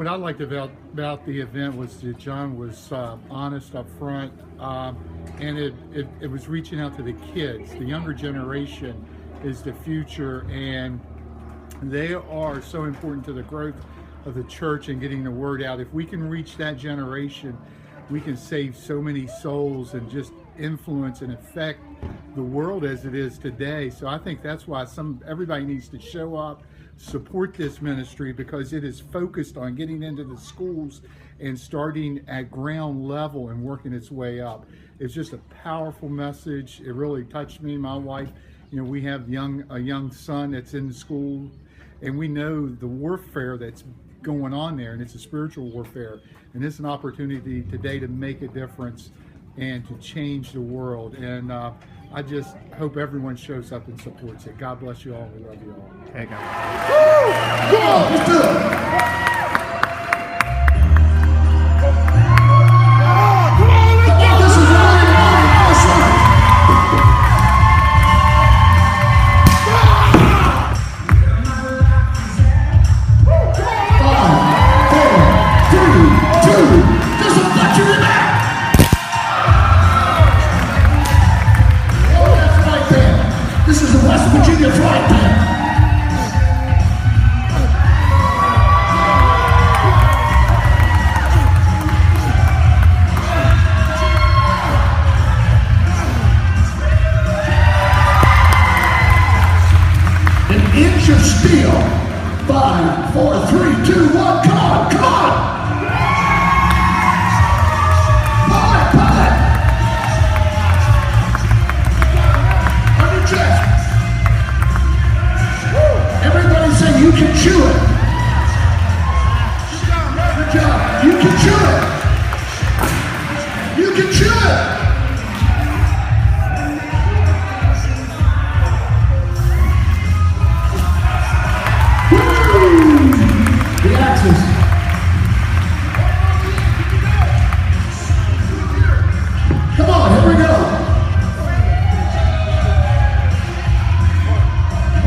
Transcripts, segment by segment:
what I liked about the event was that John was honest up front, and it was reaching out to the kids. The younger generation is the future, and they are so important to the growth of the church and getting the word out. If we can reach that generation, we can save so many souls and just influence and affect the world as it is today. So I think that's why everybody needs to show up, support this ministry, because it is focused on getting into the schools and starting at ground level and working its way up. It's just a powerful message. It really touched me, my wife. We have a young son that's in school, and we know the warfare that's going on there, and it's a spiritual warfare. And it's an opportunity today to make a difference and to change the world. And I just hope everyone shows up and supports it. God bless you all. We love you all. Hey, God. Come on, let's do it. Steel. 5, 4, 3, 2, 1. Come on, come on. Pull it, pull it. On your chest. Everybody say you can chew it. Good job. You can chew it. You can chew it. Come on, here we go.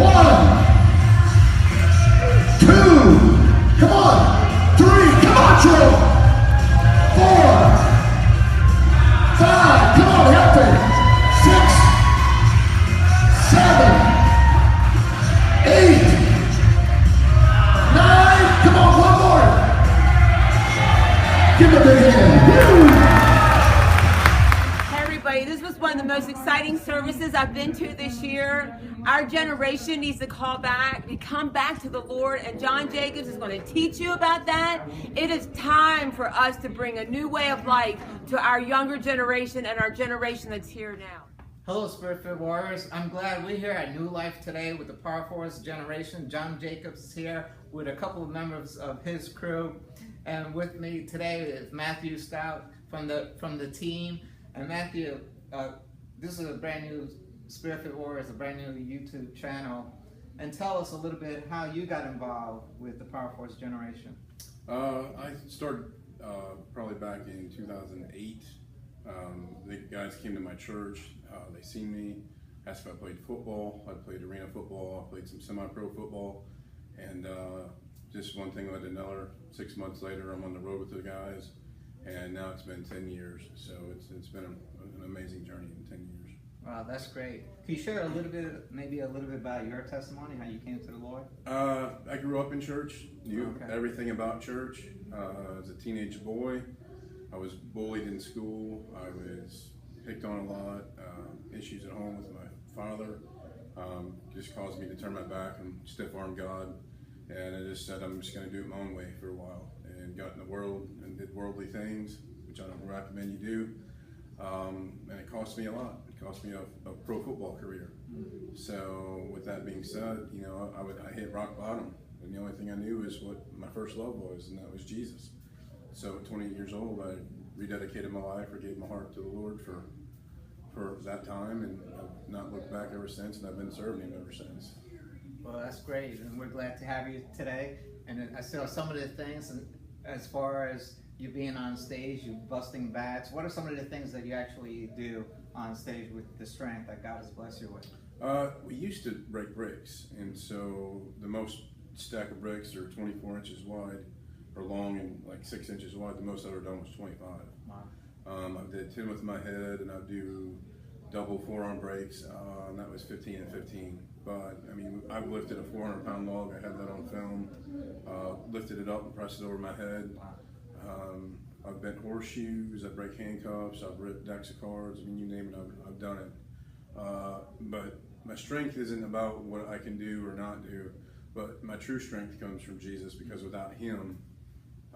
1, 2, come on. 3, come on, Joe. 4, 5, come on, help me. 6, 7, 8, 9, come on, one more. Give a big hand. This was one of the most exciting services I've been to this year. Our generation needs to come back to the Lord, and John Jacobs is going to teach you about that. It is time for us to bring a new way of life to our younger generation and our generation that's here now. Hello, Spirit-filled Warriors. I'm glad we're here at New Life today with the Power Force generation. John Jacobs is here with a couple of members of his crew, and with me today is Matthew Stout from the team. And Matthew, this is a brand new Spirit-filled Warriors, a brand new YouTube channel. And tell us a little bit how you got involved with the Power Force generation. I started probably back in 2008. The guys came to my church. They seen me, asked if I played football. I played arena football. I played some semi-pro football. And just one thing led to another. 6 months later, I'm on the road with the guys. And now it's been 10 years, so it's been an amazing journey in 10 years. Wow, that's great. Can you share maybe a little bit about your testimony, how you came to the Lord? I grew up in church, knew everything about church. As a teenage boy, I was bullied in school. I was picked on a lot. Issues at home with my father just caused me to turn my back and stiff-arm God. And I just said, I'm just going to do it my own way for a while. And got in the world and did worldly things, which I don't recommend you do. And it cost me a lot. It cost me a pro football career. So with that being said, I hit rock bottom. And the only thing I knew is what my first love was, and that was Jesus. So at 28 years old, I rededicated my life, or gave my heart to the Lord for that time, and I've not looked back ever since, and I've been serving Him ever since. Well, that's great, and we're glad to have you today. And I saw some of the things, and as far as you being on stage, you busting bats, what are some of the things that you actually do on stage with the strength that God has blessed you with? We used to break bricks, and so the most stack of bricks are 24 inches wide, or long and like 6 inches wide. The most I've ever done was 25. Wow. I did 10 with my head, and I do double forearm breaks, and that was 15 and 15. But I mean, I've lifted a 400-pound log. I had that on film. Lifted it up and pressed it over my head. I've bent horseshoes. I break handcuffs. I've ripped decks of cards. I mean, you name it, I've done it. But my strength isn't about what I can do or not do, but my true strength comes from Jesus, because without Him,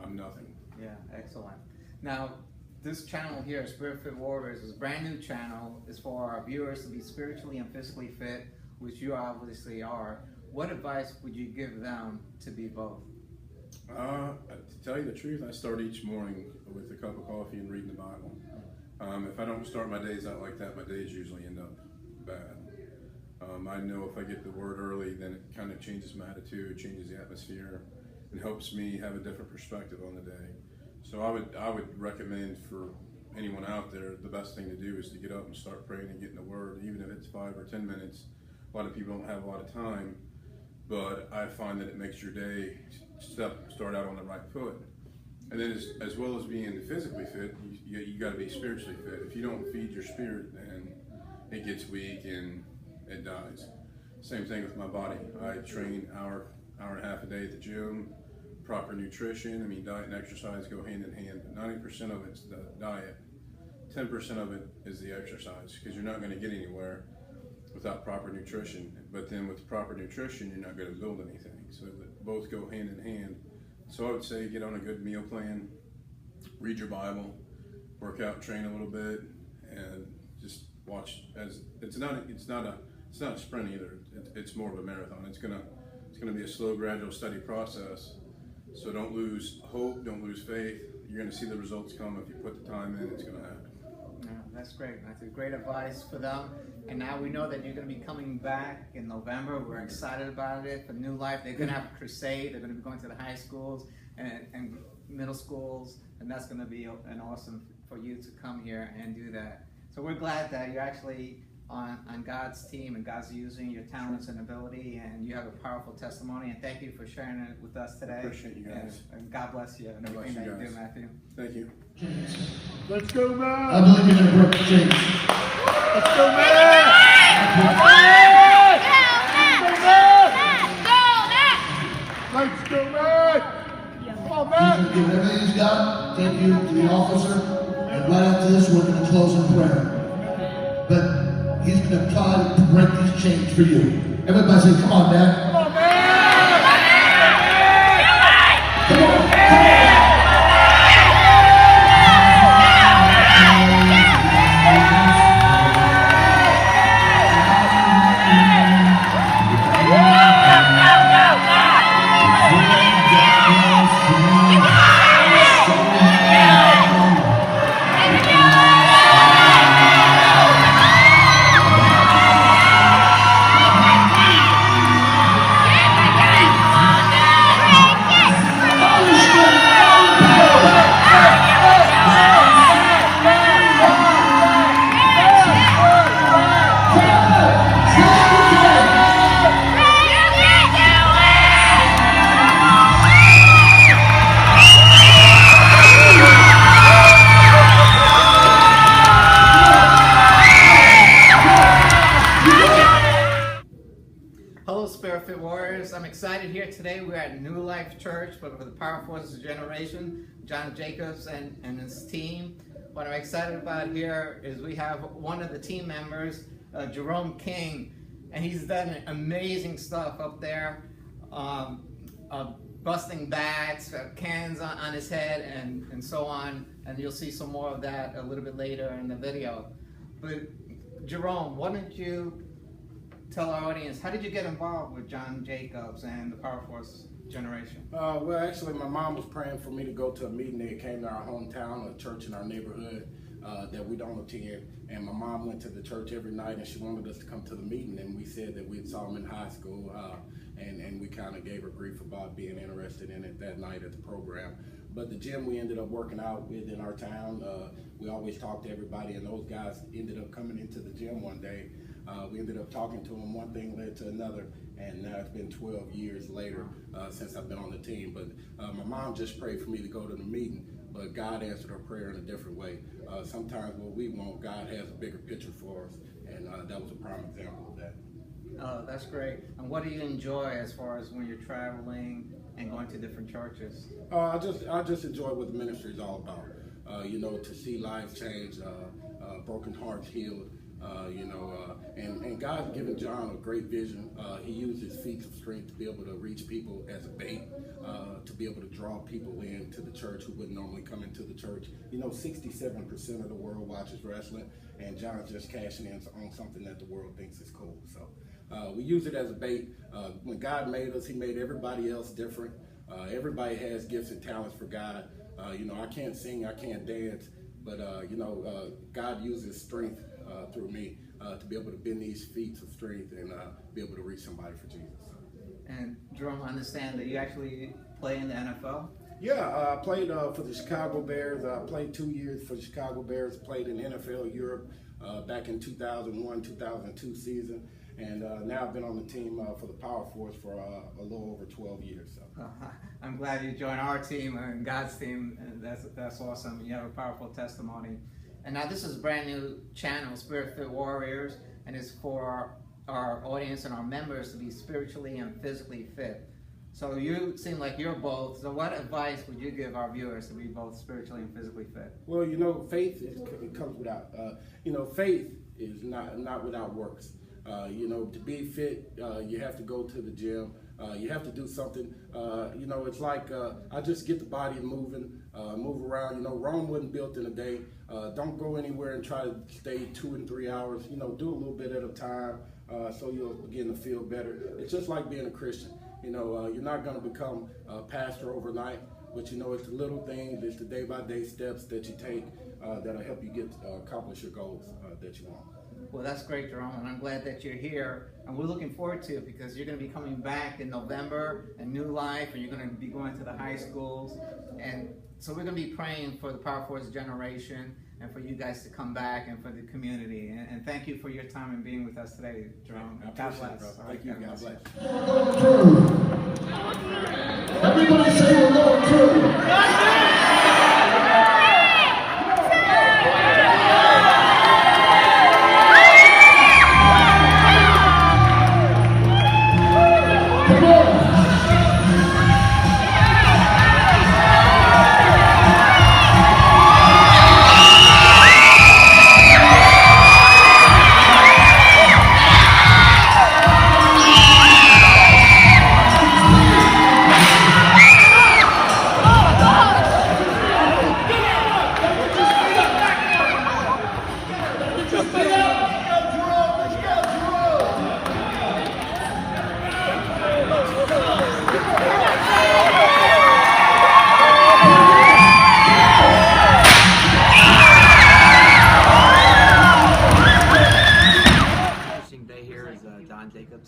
I'm nothing. Yeah, excellent. Now, this channel here, Spirit Fit Warriors, is a brand new channel. It's for our viewers to be spiritually and physically fit, which you obviously are. What advice would you give them to be both? To tell you the truth, I start each morning with a cup of coffee and reading the Bible. If I don't start my days out like that, my days usually end up bad. I know if I get the word early, then it kind of changes my attitude, changes the atmosphere, and helps me have a different perspective on the day. So I would recommend for anyone out there, the best thing to do is to get up and start praying and getting the word, even if it's 5 or 10 minutes. A lot of people don't have a lot of time, but I find that it makes your day start out on the right foot. And then as well as being physically fit, you got to be spiritually fit. If you don't feed your spirit, then it gets weak and it dies. Same thing with my body. I train hour and a half a day at the gym. Proper nutrition. I mean, diet and exercise go hand in hand, but 90% of it's the diet. 10% of it is the exercise, because you're not going to get anywhere without proper nutrition. But then with proper nutrition, you're not going to build anything. So both go hand in hand. So I would say get on a good meal plan, read your Bible, work out, train a little bit, and just watch. As it's not a sprint either. It's more of a marathon. It's gonna be a slow, gradual, steady process. So don't lose hope, don't lose faith. You're going to see the results come if you put the time in. It's going to happen. Yeah, that's great. That's a great advice for them. And now we know that you're going to be coming back in November. We're excited about it for New Life. They're going to have a crusade. They're going to be going to the high schools and middle schools, and that's going to be an awesome for you to come here and do that. So we're glad that you're actually on God's team, and God's using your talents and ability, and you have a powerful testimony, and thank you for sharing it with us today. I appreciate you guys. And God bless you and everything that you do, Matthew. Thank you. Let's go, man! I believe you're going to break the chains. Let's go, man! Let's go, man! Come on, He's man! going to give everything he's got. Thank you to the officer. And right after this, we're going to close in prayer. But he's going to try to break these chains for you. Everybody say, come on, man. Come on, man! Come on. Come on. Fit Warriors. I'm excited here today. We're at New Life Church for the Power Forces Generation, John Jacobs and his team. What I'm excited about here is we have one of the team members, Jerome King, and he's done amazing stuff up there, busting bats, cans on his head, and so on. And you'll see some more of that a little bit later in the video. But Jerome, why don't you tell our audience, how did you get involved with John Jacobs and the Power Force Generation? Well, actually, my mom was praying for me to go to a meeting that came to our hometown, a church in our neighborhood that we don't attend. And my mom went to the church every night, and she wanted us to come to the meeting. And we said that we saw him in high school, and we kind of gave her grief about being interested in it that night at the program. But the gym we ended up working out with in our town, we always talked to everybody, and those guys ended up coming into the gym one day. We ended up talking to him. One thing led to another, and now it's been 12 years later since I've been on the team. But my mom just prayed for me to go to the meeting, but God answered her prayer in a different way. Sometimes what we want, God has a bigger picture for us, and that was a prime example of that. Oh, that's great. And what do you enjoy as far as when you're traveling and going to different churches? I just enjoy what the ministry is all about. To see lives change, broken hearts healed. And God's given John a great vision. He used his feats of strength to be able to reach people as a bait, to be able to draw people into the church who wouldn't normally come into the church. 67% of the world watches wrestling, and John's just cashing in on something that the world thinks is cool. So we use it as a bait. When God made us, he made everybody else different. Everybody has gifts and talents for God. I can't sing, I can't dance, but God uses strength through me to be able to bend these feet of strength and be able to reach somebody for Jesus. And Jerome, I understand that you actually play in the NFL? Yeah, I played for the Chicago Bears. I played 2 years for the Chicago Bears, played in NFL Europe back in 2001-2002 season. And now I've been on the team for the Power Force for a little over 12 years. So. I'm glad you joined our team and God's team. And that's awesome. You have a powerful testimony. And now this is a brand new channel, Spirit Fit Warriors, and it's for our audience and our members to be spiritually and physically fit. So you seem like you're both. So what advice would you give our viewers to be both spiritually and physically fit? Well, faith it comes without. Faith is not without works. To be fit, you have to go to the gym. You have to do something. It's like I just get the body moving, move around. Rome wasn't built in a day. Don't go anywhere and try to stay 2 and 3 hours. Do a little bit at a time so you'll begin to feel better. It's just like being a Christian. You're not going to become a pastor overnight, but it's the little things, it's the day-by-day steps that you take that'll help you accomplish your goals that you want. Well, that's great, Jerome, and I'm glad that you're here. And we're looking forward to it because you're going to be coming back in November, a new life, and you're going to be going to the high schools. And so we're going to be praying for the Power Force generation and for you guys to come back and for the community. And thank you for your time and being with us today, Jerome. God bless. Thank you. God bless. Everybody say we're going through.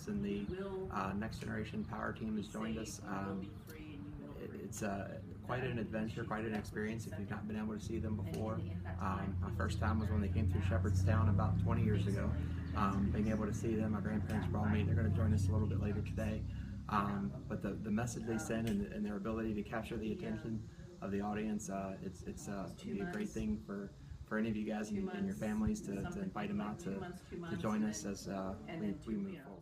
And the Next Generation Power team has joined us. It's quite an adventure, quite an experience if you've not been able to see them before. My first time was when they came through Shepherdstown about 20 years ago. Being able to see them, my grandparents brought me. They're going to join us a little bit later today. But the message they send and their ability to capture the attention of the audience, it's be a great thing for any of you guys and your families to invite them out to join us as we move forward.